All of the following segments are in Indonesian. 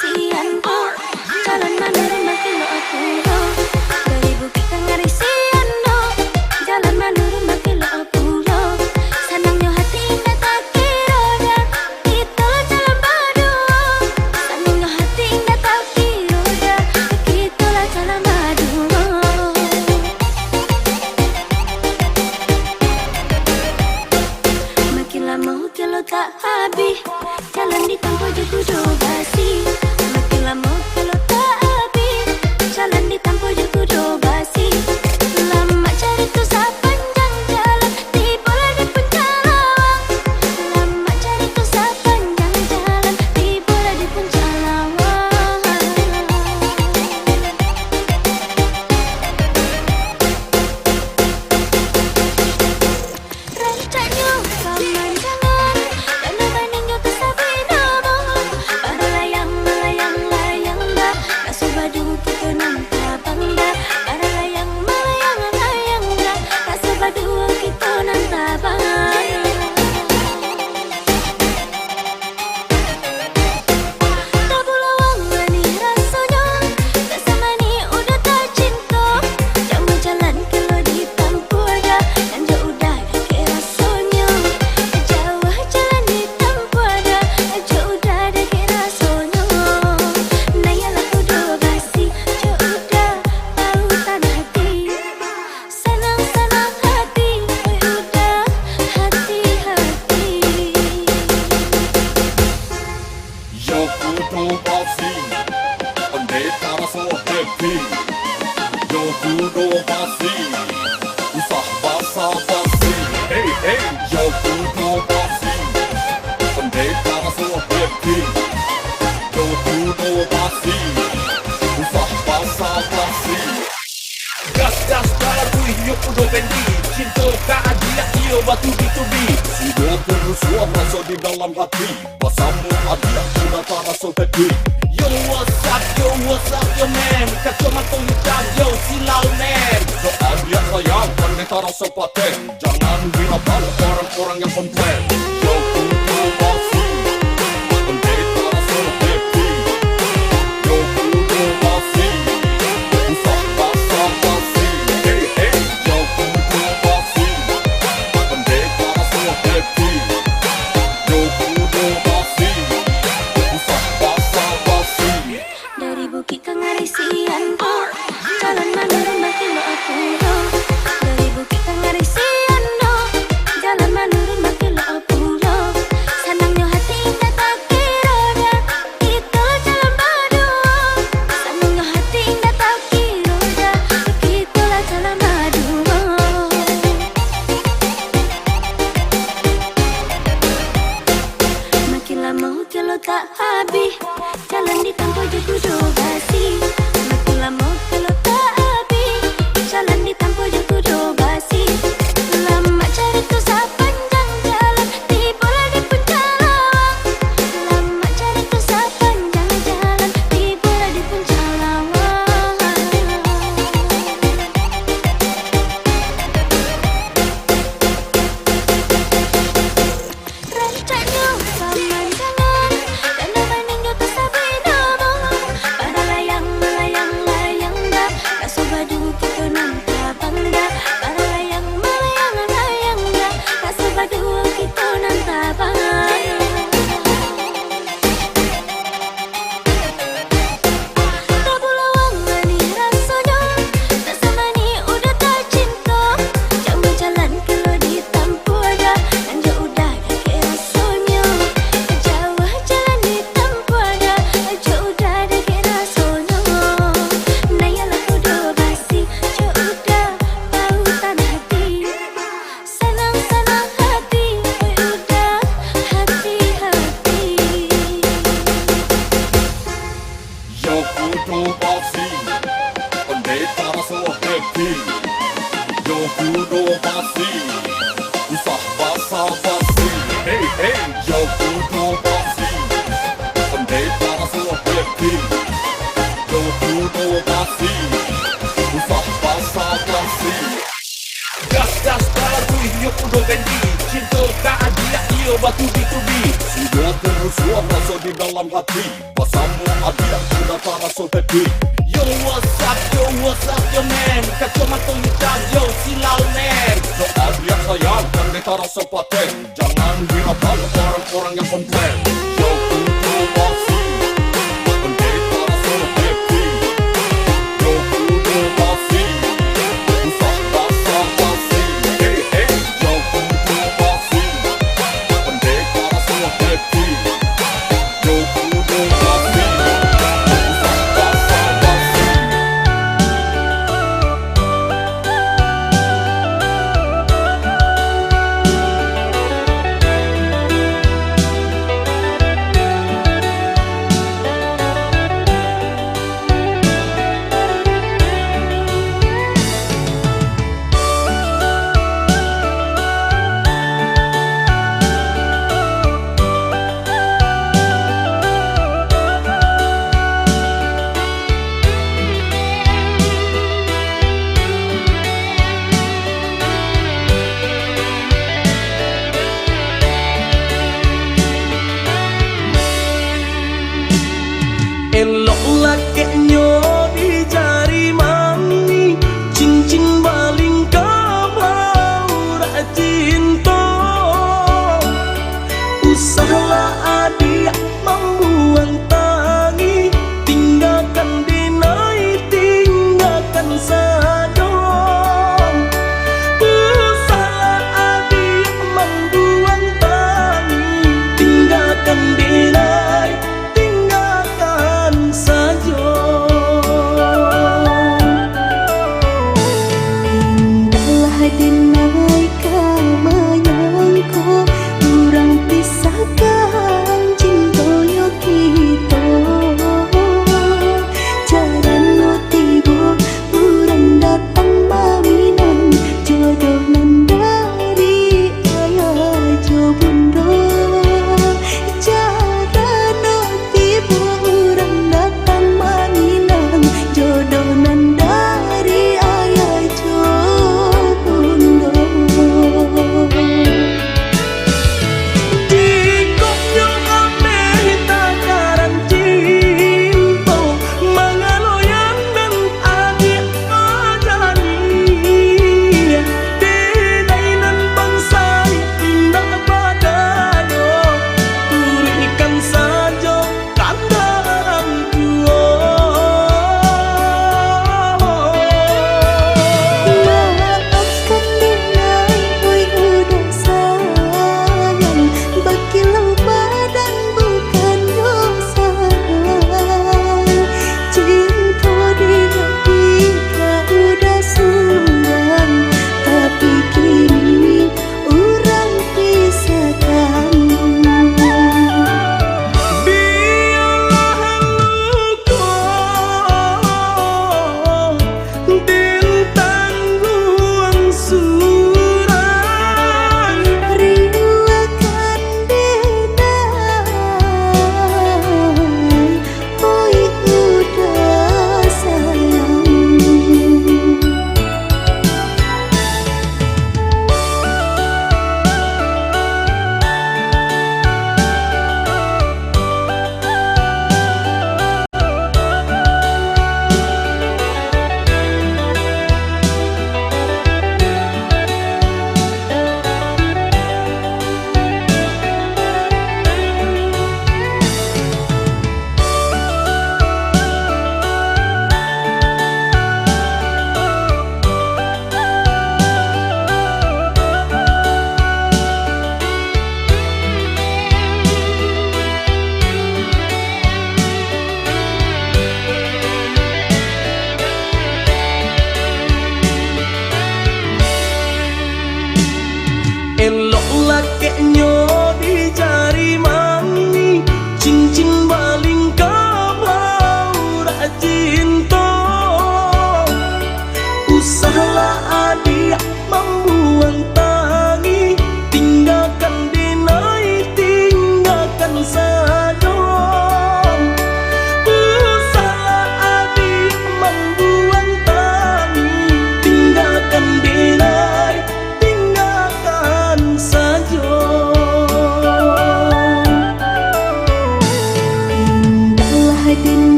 ngarisianku. Jalan manurun kilo aku dari bukit ke ngarisianku. Jalan manurun kilo aku sanangnya hati indah tak kira dah. Itulah jalan berdua. Sanangnya hati indah tak kira dah. Itulah jalan berdua. Makin lama kilo tak habis. Jalan di tanpa juku basi. Makin lama kilo tak habis. Jalan di tanpa juku basi. Lama cari tu sepanjang jalan. Tibalah di puncak lawang. Lama cari tu sepanjang jalan. Tibalah di puncak lawang. Rancaknya pemandangan dan bandingnya ke Sabinamu. Para layang melayang dah. Tak sebadu kita nampak bangga. Para layang melayang dah. Tak sebadu kita nampak bangga. Tak pula wang mani rasanya. Tak sama ni udah tak cinta. Jauh jalan kilo di tampu dah. Dan jauh udah ke rasanya. Jauh jalan di tampu dah. Jauh udah ke rasanya. Nayalah kudu basi. Jauh udah tahu tanah hati. Senang-senang hati. Udah hati-hati. Yo kudo basi, pendeta rasa happy. Yo kudo basi, usah basa-basi. Hey hey, yo kudo basi, pendeta rasa happy. Yo kudo basi, usah basa-basi. Gas-gas baru hidup udah bendi. Cinta tak ada ia batu ditubi. Sudah terusua rasa di dalam hati. Pasamu ada sudah tak rasa happy. Yo what's up yo man. Kacau mata hitam yo silau man. Doa dia sayang, pendeta rasa paten. Jangan hiraukan orang-orang yang komplain. Yo kudo basi, pendeta rasa happy. Yo kudo basi, usah basa-basi. Hey hey, yo kudo basi, pendeta rasa happy. Yo kudo basi, usah basa-basi. Dari bukit ke ngarisianku. Jalan manurun kilo aku dari bukit ke ngarisianku. Jalan manurun kilo aku sanangnya hati indah tak kira dah. Itulah jalan berdua. Sanangnya hati indah tak kira dah. Itulah jalan berdua. Makin lama kilo tak habis. Jalan di tanpa juku basi. Makin lama kilo tak habis. Jalan di tanpa juku basi. Lama cari tu sepanjang jalan. Tibalah di puncak lawang. Lama cari tu sepanjang jalan. Tibalah di puncak lawang. Rancaknya pemandangan dan bandingnya ke Sabinamu. Para layang melayang dah. Tak sebadu kita nampak bangga. Para layang melayang dah. Tak sebadu kita nampak bangga. Tak pula wang mani rasanya. Tak sama ni udah tak cinta. Jauh jalan kilo di tampu dah. Dan jauh udah ke rasanya. Jauh jalan di tampu dah. Jauh udah ke rasanya. Nayalah kudu basi. Jauh udah tahu tanah hati. Senang-senang hati. Udah hati-hati. Yo kudo basi, pendeta rasa happy. Yo kudo basi, usah basa-basi. Hey hey, yo kudo basi, pendeta rasa happy. Yo kudo basi, usah basa-basi. Gas-gas baru hidup udah bendi. Cinta tak ada ia batu ditubi. Sudah terus rasa di dalam hati. Pasamu adia sudah tak rasa happy. Yo what's up yo man. Kacau mata hitam yo silau man. So adia sayang kan beta rasa paten. Jangan hiraukan orang-orang yang komplain. Yo kudu masih pendeta rasa happy. Yo kudu masih usah basa-basi. Hey hey, yo kudu masih pendeta rasa happy. Yo kudu masih usah basa-basi. Elok lakeknya di jari mami, cincin baling kabau rak cinta. Usahlah adik membuang tangi, tinggalkan dinai, tinggalkan saja. Usahlah adik membuang tangi, tinggalkan dinai, tinggalkan saja.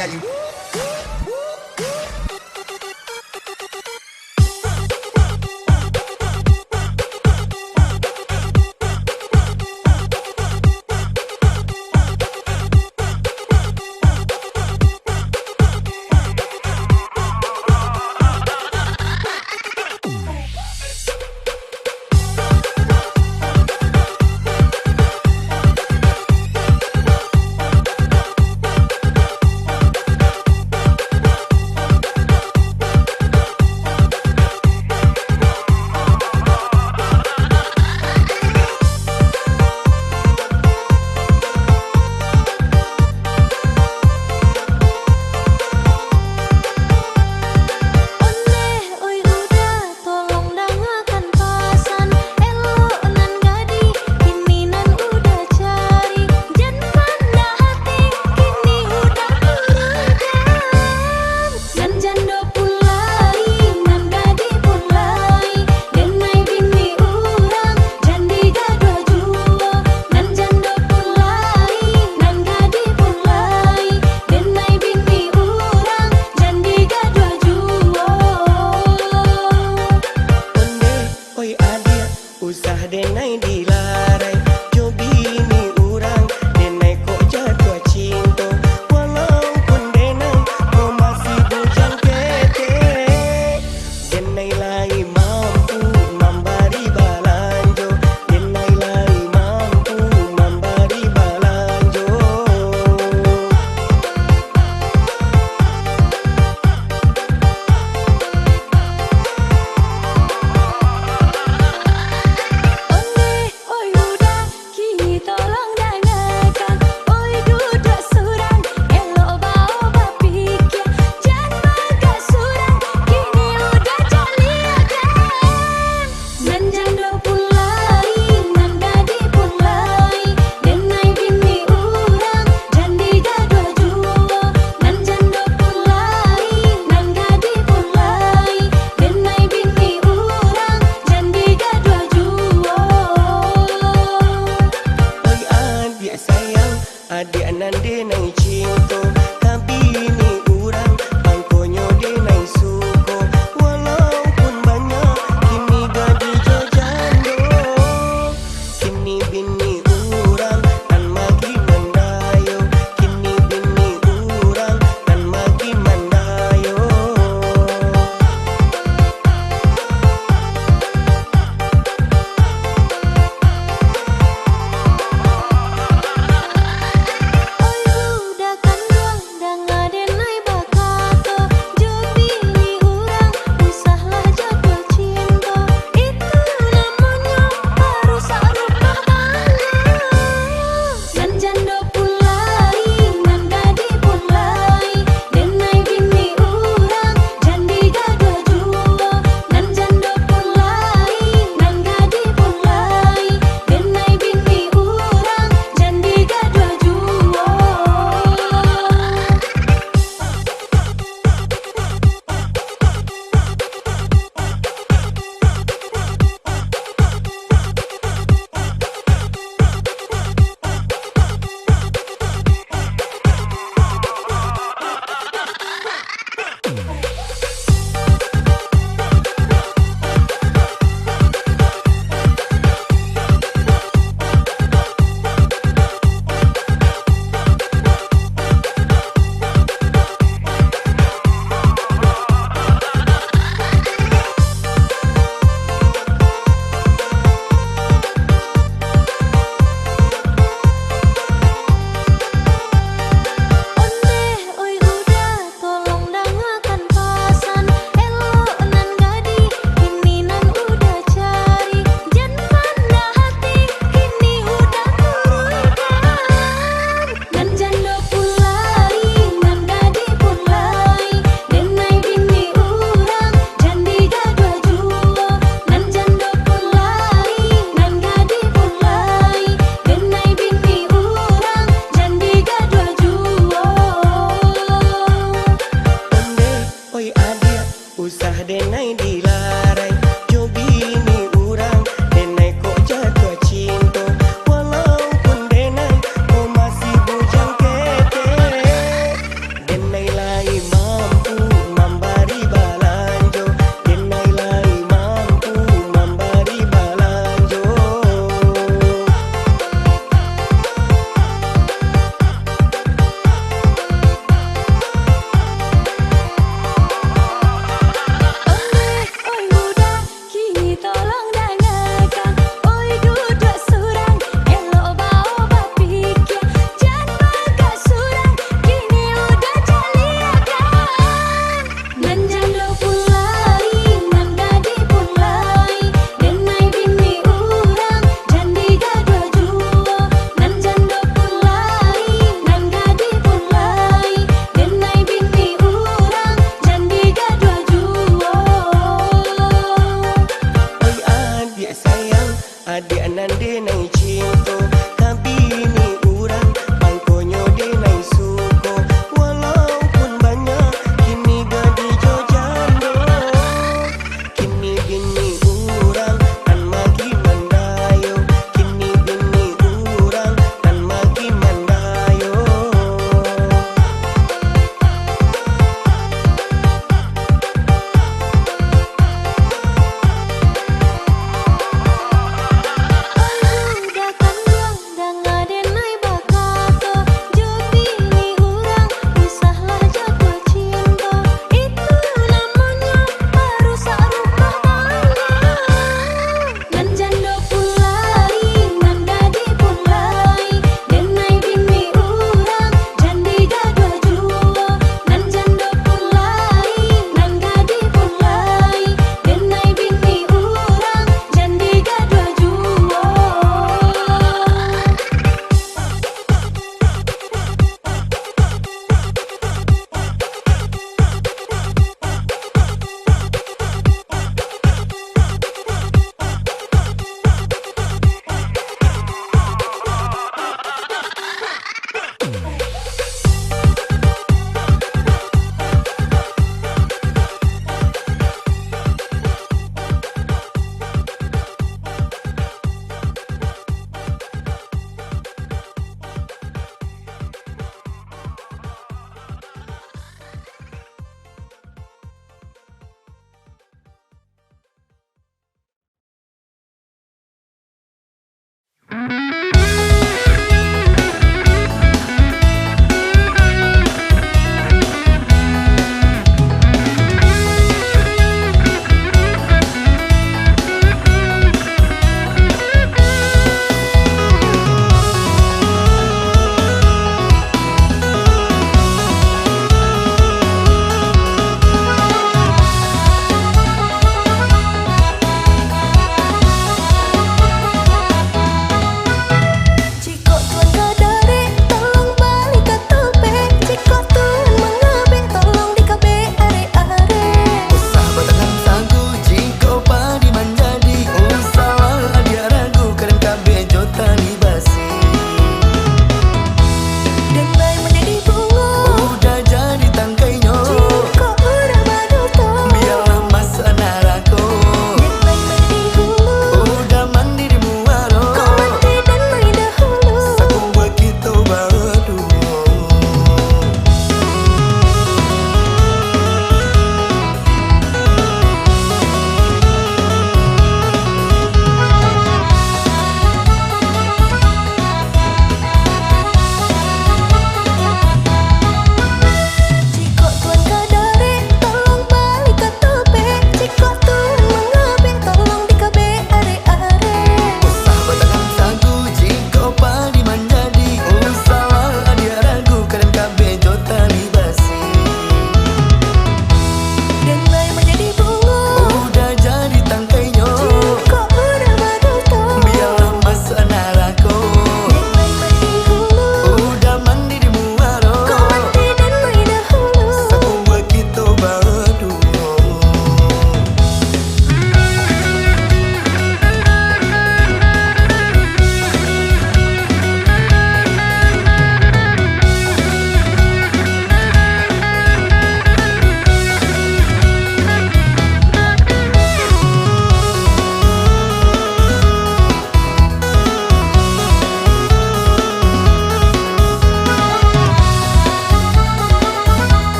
kayu.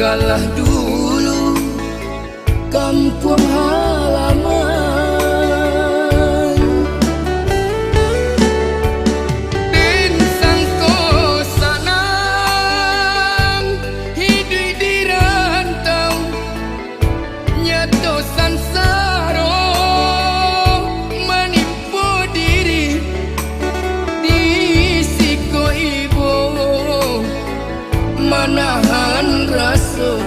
Tinggallah dulu kampung halaman, dan sangko sanang hidup di rantau nyato sansaro menipu diri di siko ibu menahan rasa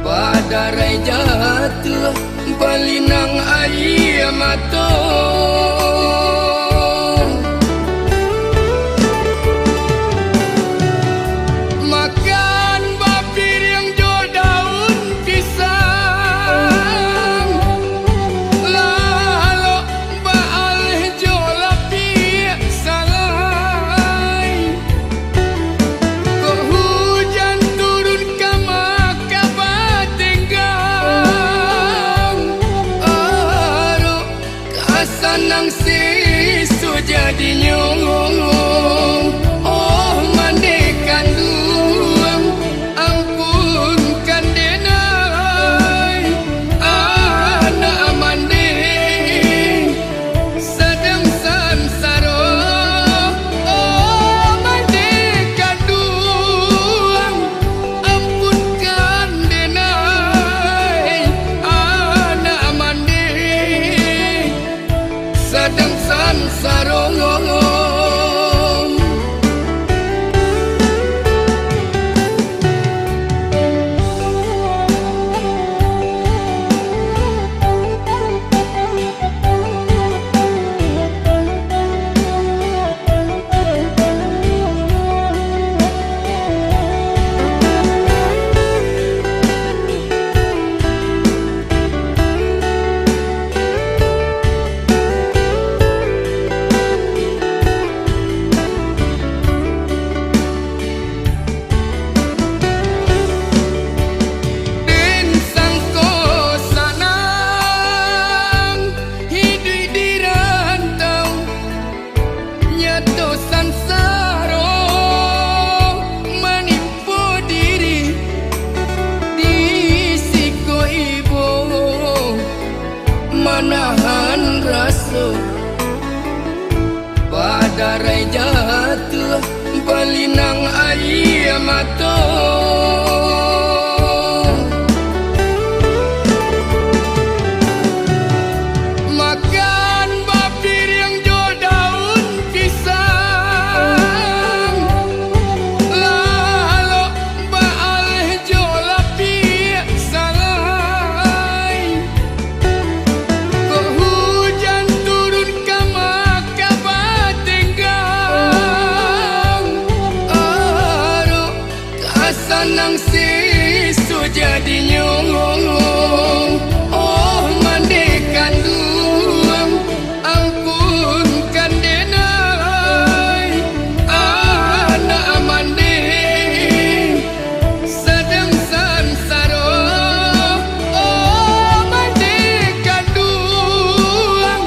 pada rai jatuh balinang air mata. Makan bapir yang jo daun pisang, lalu baal jo lapi salai. Kok hujan turun ke maka batenggang, aro kasanang sisu jadi nyong. Oh mandekan duang ampunkan denai anak mande sedang sansaro. Oh mandekan duang ampunkan denai anak mande sedang sansaro. Dan sangko sanang hidup di rantau nyato sansaro menipu diri di siko ibu menahan rasa pada rai jatuh balinang air mata. Makan bapir yang jo daun pisang, lalu baal jo lapi salai. Kok hujan turun ke maka batenggang, aro kasanang sisu jadi nyong. Oh mandekan duang ampunkan denai anak mande sedang sansaro. Oh mandekan duang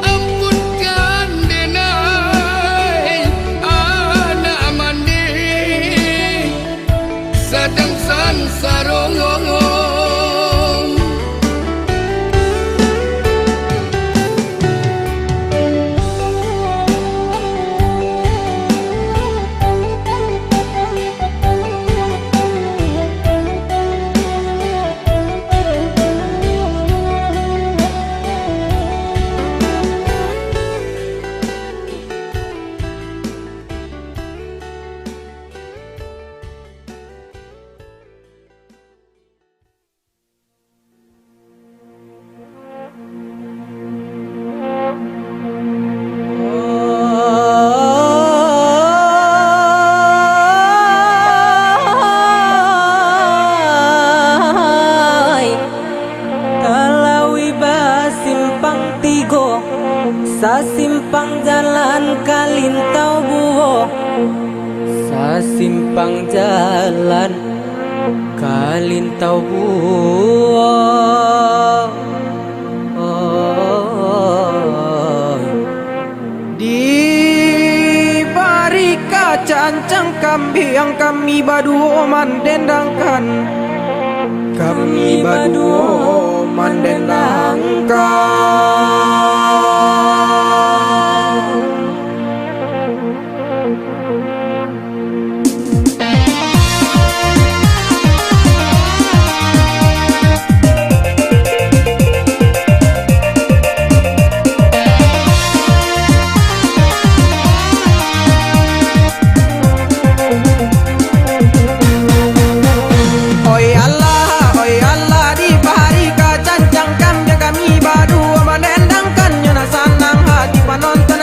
ampunkan denai anak mande sedang sansaro. Sa simpang jalan Kalintau Buwo, sa simpang jalan Kalintau Buwo. Di bari kacan cancang kami yang kami berdua mandendangkan. Kami berdua mandendangkan. Oi Allah di bahari cancang kami kami berdua mandendangkan. Nyona sanang hati penonton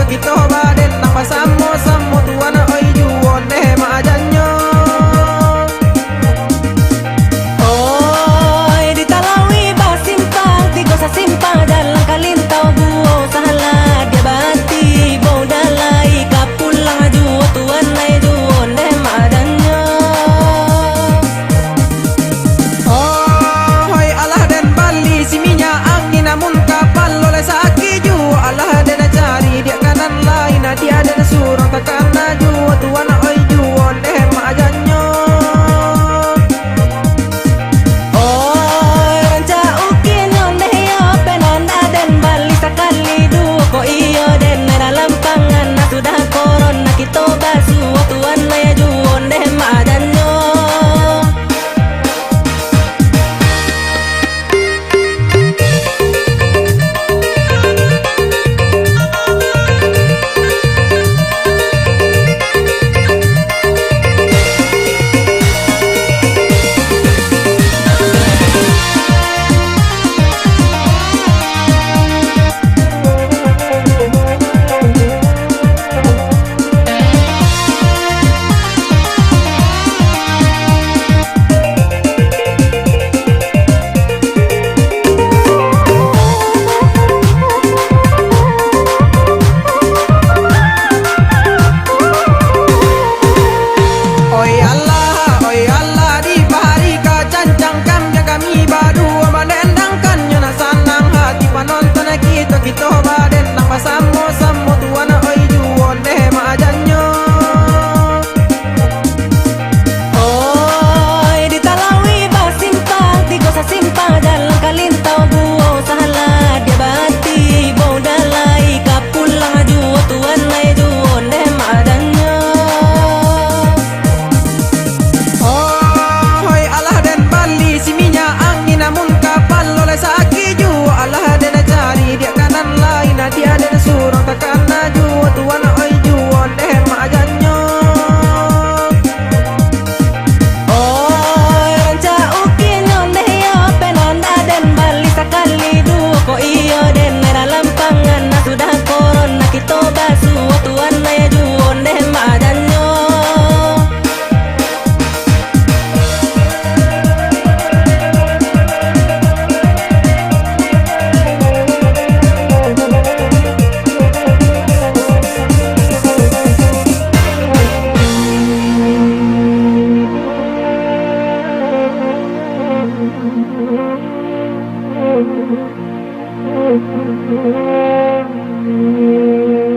kita baden nang pasamo-samo tuan oi juon deh maajannya. Oi di Talawi basimpang tigo sasimpang dalam kalintau buo salah dia bati bau dalai kapulang juo tuan nai juon deh maadannya. Hoi Allah dan Bali si minyak angin namun kapal oleh saki ju. Allah dan cari dia kanan lain dia ada surang takkan ju tuan oi juon deh maajannya. Oi ranca ukin yon deh yo penanda dan Bali sekali dua ko iyo den dalam pangan na sudah corona kita basu tuan nai juon deh maadannya. Oi Allah di bahari cancang kami berdua mandendangkan. Nyona sanang hati penonton kita baden nang pasamo-samo tuan oi juon deh maajannya. Oi di Talawi basimpang tigo sasimpang dalam kalintau buo salah dia bati bau dalai kapulang juo tuan nai juon deh maadannya. Hoi Allah dan Bali si minyak angin namun kapal oleh saki ju. Allah dan cari dia kanan lain dia ada surang takkan ju tuan oi juon deh maajannya. Oi ranca ukin yon deh yo penanda dan Bali sekali dua ko iyo den dalam pangan na sudah corona kita basu tuan nai juon deh maadannya. Thank you.